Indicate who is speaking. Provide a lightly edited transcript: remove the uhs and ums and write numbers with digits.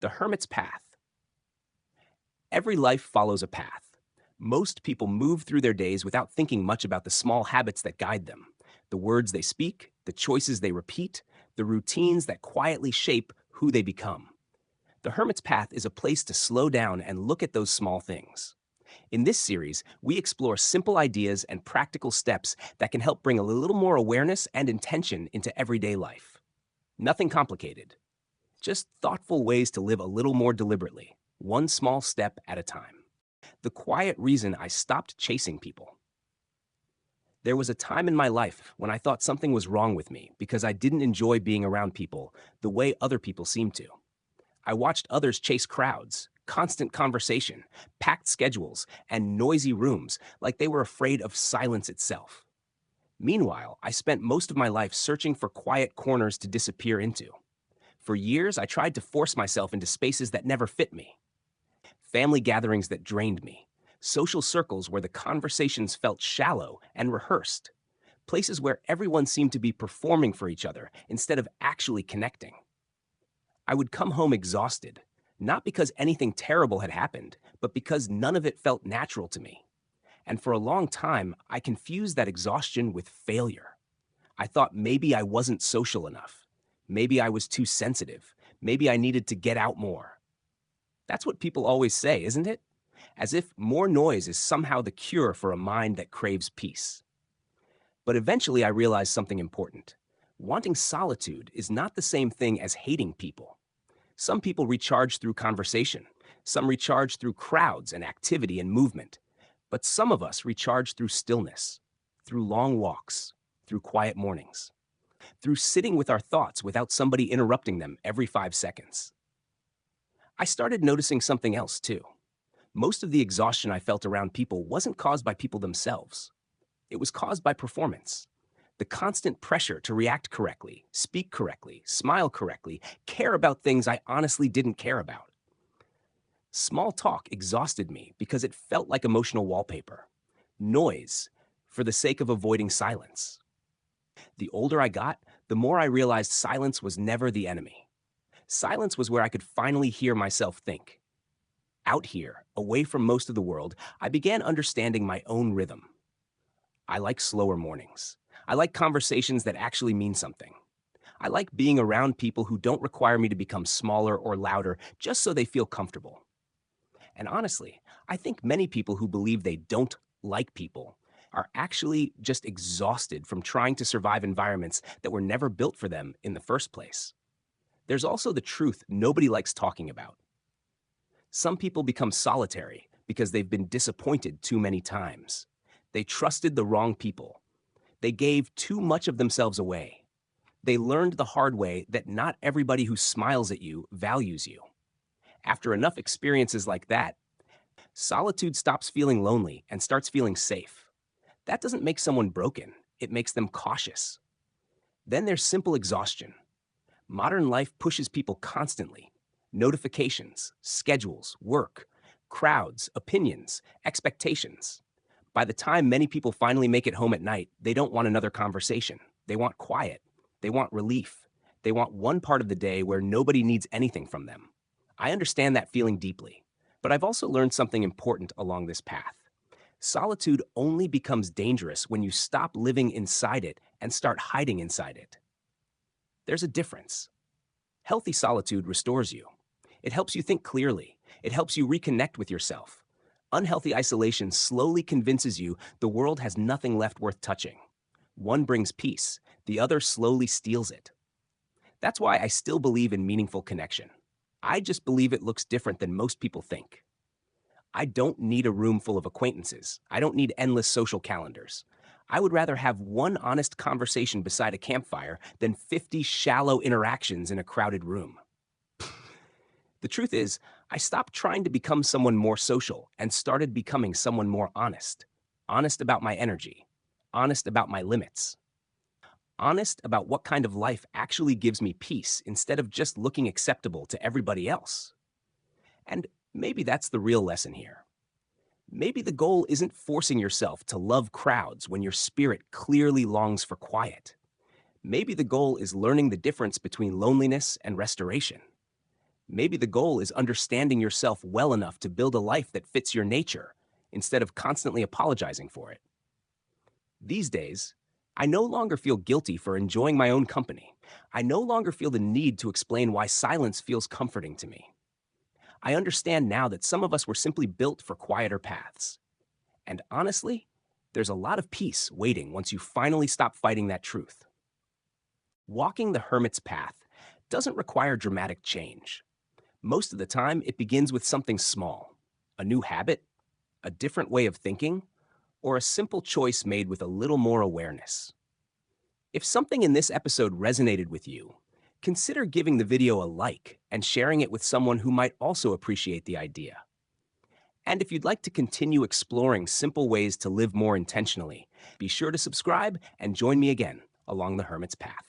Speaker 1: The Hermit's Path. Every life follows a path. Most people move through their days without thinking much about the small habits that guide them, the words they speak, the choices they repeat, the routines that quietly shape who they become. The Hermit's Path is a place to slow down and look at those small things. In this series, we explore simple ideas and practical steps that can help bring a little more awareness and intention into everyday life. Nothing complicated, just thoughtful ways to live a little more deliberately, one small step at a time. The quiet reason I stopped chasing people. There was a time in my life when I thought something was wrong with me because I didn't enjoy being around people the way other people seemed to. I watched others chase crowds, constant conversation, packed schedules, and noisy rooms like they were afraid of silence itself. Meanwhile, I spent most of my life searching for quiet corners to disappear into. For years, I tried to force myself into spaces that never fit me. Family gatherings that drained me. Social circles where the conversations felt shallow and rehearsed. Places where everyone seemed to be performing for each other instead of actually connecting. I would come home exhausted, not because anything terrible had happened, but because none of it felt natural to me. And for a long time, I confused that exhaustion with failure. I thought maybe I wasn't social enough. Maybe I was too sensitive. Maybe I needed to get out more. That's what people always say, isn't it? As if more noise is somehow the cure for a mind that craves peace. But eventually I realized something important. Wanting solitude is not the same thing as hating people. Some people recharge through conversation. Some recharge through crowds and activity and movement. But some of us recharge through stillness, through long walks, through quiet mornings, through sitting with our thoughts without somebody interrupting them every 5 seconds. I started noticing something else too. Most of the exhaustion I felt around people wasn't caused by people themselves. It was caused by performance. The constant pressure to react correctly, speak correctly, smile correctly, care about things I honestly didn't care about. Small talk exhausted me because it felt like emotional wallpaper. Noise for the sake of avoiding silence. The older I got, the more I realized silence was never the enemy. Silence was where I could finally hear myself think. Out here, away from most of the world, I began understanding my own rhythm. I like slower mornings. I like conversations that actually mean something. I like being around people who don't require me to become smaller or louder just so they feel comfortable. And honestly, I think many people who believe they don't like people are actually just exhausted from trying to survive environments that were never built for them in the first place. There's also the truth nobody likes talking about. Some people become solitary because they've been disappointed too many times. They trusted the wrong people. They gave too much of themselves away. They learned the hard way that not everybody who smiles at you values you. After enough experiences like that, solitude stops feeling lonely and starts feeling safe. That doesn't make someone broken. It makes them cautious. Then there's simple exhaustion. Modern life pushes people constantly. Notifications, schedules, work, crowds, opinions, expectations. By the time many people finally make it home at night, they don't want another conversation. They want quiet. They want relief. They want one part of the day where nobody needs anything from them. I understand that feeling deeply, but I've also learned something important along this path. Solitude only becomes dangerous when you stop living inside it and start hiding inside it. There's a difference. Healthy solitude restores you. It helps you think clearly. It helps you reconnect with yourself. Unhealthy isolation slowly convinces you the world has nothing left worth touching. One brings peace, the other slowly steals it. That's why I still believe in meaningful connection. I just believe it looks different than most people think. I don't need a room full of acquaintances. I don't need endless social calendars. I would rather have one honest conversation beside a campfire than 50 shallow interactions in a crowded room. The truth is, I stopped trying to become someone more social and started becoming someone more honest. Honest about my energy. Honest about my limits. Honest about what kind of life actually gives me peace instead of just looking acceptable to everybody else. And maybe that's the real lesson here. Maybe the goal isn't forcing yourself to love crowds when your spirit clearly longs for quiet. Maybe the goal is learning the difference between loneliness and restoration. Maybe the goal is understanding yourself well enough to build a life that fits your nature instead of constantly apologizing for it. These days, I no longer feel guilty for enjoying my own company. I no longer feel the need to explain why silence feels comforting to me. I understand now that some of us were simply built for quieter paths. And honestly, there's a lot of peace waiting once you finally stop fighting that truth. Walking the hermit's path doesn't require dramatic change. Most of the time, it begins with something small: a new habit, a different way of thinking, or a simple choice made with a little more awareness. If something in this episode resonated with you, consider giving the video a like and sharing it with someone who might also appreciate the idea. And if you'd like to continue exploring simple ways to live more intentionally, be sure to subscribe and join me again along the Hermit's path.